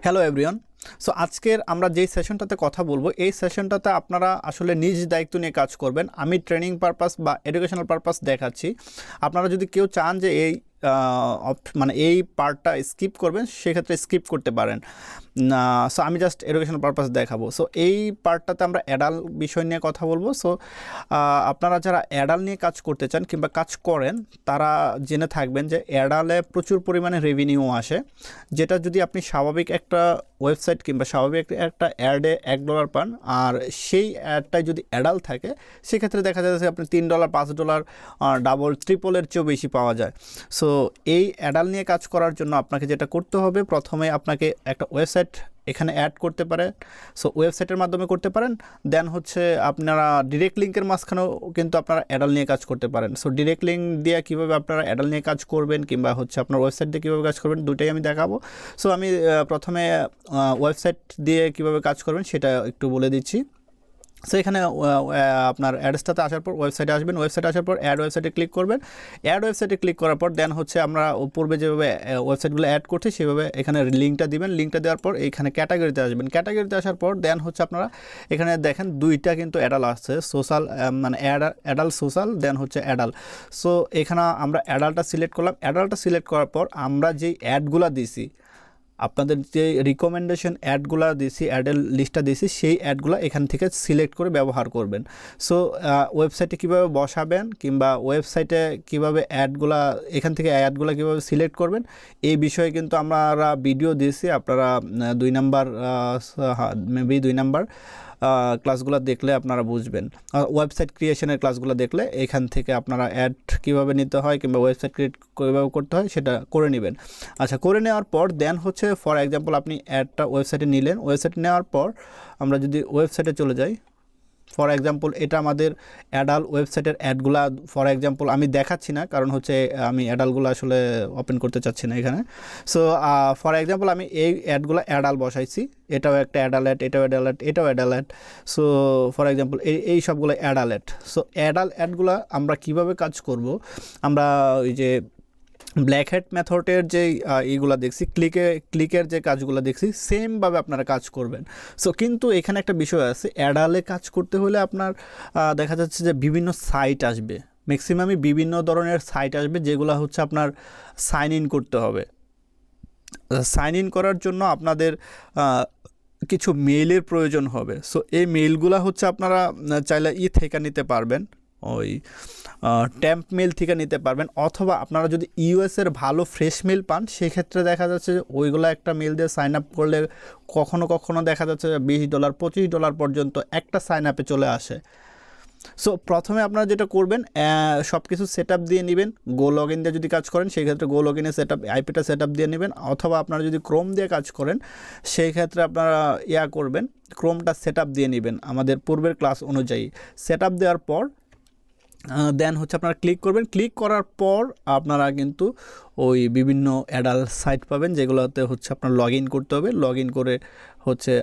Hello everyone. So আজকের আমরা যেই সেশনটাতে কথা বলবো এই সেশনটাতে আপনারা আসলে নিজ দায়িত্ব নিয়ে কাজ করবেন। আমি ট্রেনিং পারপাস বা এডুকেশনাল পারপাস দেখাচ্ছি। আপনারা যদি কেউ চান যে এই মানে এই পার্টটা স্কিপ করবেন সেক্ষেত্রে স্কিপ করতে পারেন না। সো আমি জাস্ট এডুকেশনাল পারপাস দেখাবো। সো এই পার্টটাতে আমরা অ্যাডাল বিষয় নিয়ে কথা বলবো। সো আপনারা যারা অ্যাডাল নিয়ে কাজ করতে চান কিংবা কাজ করেন তারা জেনে থাকবেন যে অ্যাডালে প্রচুর পরিমাণে রেভিনিউ আসে, যেটা যদি আপনি স্বাভাবিক একটা ওয়েবসাইট কিংবা স্বাভাবিক একটা অ্যাডে $1 পান আর সেই অ্যাডটায় যদি অ্যাডাল থাকে সেক্ষেত্রে দেখা যাচ্ছে আপনি $3 $5 ডাবল ট্রিপলের চেয়েও বেশি পাওয়া যায়। সো এই অ্যাডাল নিয়ে কাজ করার জন্য আপনাকে যেটা করতে হবে, প্রথমে আপনাকে একটা ওয়েবসাইট এখানে অ্যাড করতে পারে। সো ওয়েবসাইটের মাধ্যমে করতে পারেন। দেন হচ্ছে আপনারা ডিরেক্ট লিঙ্কের মাঝখানেও কিন্তু আপনারা অ্যাডাল নিয়ে কাজ করতে পারেন। সো ডিরেক্ট লিঙ্ক দিয়ে কীভাবে আপনারা অ্যাডাল নিয়ে কাজ করবেন কিংবা হচ্ছে আপনার ওয়েবসাইট দিয়ে কীভাবে কাজ করবেন দুটাই আমি দেখাবো। সো আমি প্রথমে ওয়েবসাইট দিয়ে কীভাবে কাজ করবেন সেটা একটু বলে দিচ্ছি। সো এখানে আপনার অ্যাডসটাতে আসার পর ওয়েবসাইটে আসবেন। ওয়েবসাইটে আসার পর অ্যাড ওয়েবসাইটে ক্লিক করবেন। অ্যাড ওয়েবসাইটে ক্লিক করার পর দেন হচ্ছে আমরা পূর্বে যেভাবে ওয়েবসাইটগুলো অ্যাড করছি সেভাবে এখানে লিঙ্কটা দিবেন। লিঙ্কটা দেওয়ার পর এখানে ক্যাটাগরিতে আসবেন। ক্যাটাগরিতে আসার পর দেন হচ্ছে আপনারা এখানে দেখেন দুইটা কিন্তু অ্যাডাল আসছে, সোশ্যাল মানে অ্যাডাল সোশ্যাল, দেন হচ্ছে অ্যাডাল। সো এখানে আমরা অ্যাডালটা সিলেক্ট করলাম। অ্যাডালটা সিলেক্ট করার পর আমরা যেই অ্যাডগুলো দিছি, আপনাদের যে রিকমেন্ডেশন অ্যাডগুলো দিয়েছি, অ্যাডের লিস্টটা দিয়েছি, সেই অ্যাডগুলো এখান থেকে সিলেক্ট করে ব্যবহার করবেন। সো ওয়েবসাইটে কীভাবে বসাবেন কিংবা ওয়েবসাইটে কীভাবে অ্যাডগুলা এখান থেকে অ্যাডগুলো কীভাবে সিলেক্ট করবেন এই বিষয়ে কিন্তু আমরা ভিডিও দিয়েছি। আপনারা 2 নাম্বার মেবি 2 নাম্বার ক্লাসগুলো দেখলে আপনারা বুঝবেন। ওয়েবসাইট ক্রিয়েশনের ক্লাসগুলো দেখলে এখান থেকে আপনারা অ্যাড কীভাবে নিতে হয় কিংবা ওয়েবসাইট ক্রিয়েট কীভাবে করতে হয় সেটা করে নেবেন। আচ্ছা, করে নেওয়ার পর দেন হচ্ছে ফর এক্সাম্পল আপনি অ্যাডটা ওয়েবসাইটে নিলেন। ওয়েবসাইটে নেওয়ার পর আমরা যদি ওয়েবসাইটে চলে যাই, ফর এক্সাম্পল এটা আমাদের অ্যাডাল ওয়েবসাইটের অ্যাডগুলা ফর এক্সাম্পল আমি দেখাচ্ছি না, কারণ হচ্ছে আমি অ্যাডালগুলো আসলে ওপেন করতে চাচ্ছি না এখানে। সো ফর এক্সাম্পল আমি এই অ্যাডগুলো অ্যাডাল বসাইছি, এটাও একটা অ্যাডাল অ্যাড, এটাও অ্যাডাল অ্যাড, এটাও adult ad. So for example এই সবগুলো অ্যাডাল অ্যাড। সো অ্যাডাল অ্যাডগুলো আমরা কীভাবে কাজ করব, আমরা ওই যে ব্ল্যাক হ্যাট মেথডের যে এইগুলো দেখছি, ক্লিকের যে কাজগুলো দেখছি সেমভাবে আপনারা কাজ করবেন। সো কিন্তু এখানে একটা বিষয় আছে, অ্যাডালে কাজ করতে হলে আপনার দেখা যাচ্ছে যে বিভিন্ন সাইট আসবে, ম্যাক্সিমামই বিভিন্ন ধরনের সাইট আসবে যেগুলো হচ্ছে আপনার সাইন ইন করতে হবে। সাইন ইন করার জন্য আপনাদের কিছু মেইলের প্রয়োজন হবে। সো এই মেইলগুলো হচ্ছে আপনারা চাইলে থেকে নিতে পারবেন, ওই ট্যাম্প মেল থেকে নিতে পারবেন, অথবা আপনারা যদি ইউএসের ভালো ফ্রেশ মেল পান সেক্ষেত্রে দেখা যাচ্ছে যে ওইগুলো একটা মেল দিয়ে সাইন আপ করলে কখনো দেখা যাচ্ছে $20 $25 পর্যন্ত একটা সাইন আপে চলে আসে। সো প্রথমে আপনারা যেটা করবেন সব কিছু সেট আপ দিয়ে নেবেন। গো লগ ইন দিয়ে যদি কাজ করেন সেই ক্ষেত্রে গো লগ ইনে সেট আপ আইপিটা সেট আপ দিয়ে নেবেন, অথবা আপনারা যদি ক্রোম দিয়ে কাজ করেন সেই ক্ষেত্রে আপনারা করবেন ক্রোমটা সেট আপ দিয়ে নেবেন আমাদের পূর্বের ক্লাস অনুযায়ী। সেট আপ দেওয়ার পর দেন হচ্ছে আপনারা ক্লিক করবেন। ক্লিক করার পর আপনারা কিন্তু ওই বিভিন্ন অ্যাডাল সাইট পাবেন যেগুলোতে হচ্ছে আপনার লগ ইন করতে হবে। লগ ইন করে হচ্ছে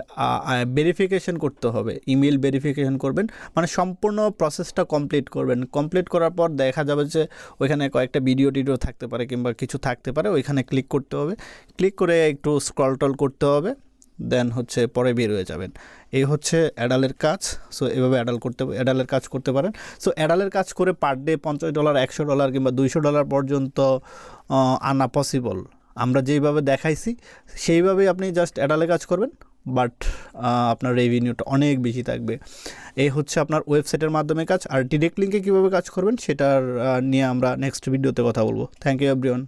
ভেরিফিকেশন করতে হবে, ইমেল ভেরিফিকেশন করবেন, মানে সম্পূর্ণ প্রসেসটা কমপ্লিট করবেন। কমপ্লিট করার পর দেখা যাবে যে ওইখানে কয়েকটা ভিডিও টিডিও থাকতে পারে কিংবা কিছু থাকতে পারে, ওইখানে ক্লিক করতে হবে। ক্লিক করে একটু স্ক্রল টল করতে হবে, দেন হচ্ছে পরে বের হয়ে যাবেন। এই হচ্ছে অ্যাডালের কাজ। সো এভাবে অ্যাডালের কাজ করতে পারেন। সো অ্যাডালের কাজ করে পার ডে $50 $100 কিংবা $200 পর্যন্ত আনা পসিবল। আমরা যেইভাবে দেখাইছি সেইভাবেই আপনি জাস্ট অ্যাডালে কাজ করবেন, বাট আপনার রেভিনিউটা অনেক বেশি থাকবে। এই হচ্ছে আপনার ওয়েবসাইটের মাধ্যমে কাজ। আর ডিরেক্ট লিঙ্কে কীভাবে কাজ করবেন সেটার নিয়ে আমরা নেক্সট ভিডিওতে কথা বলবো। Thank you everyone.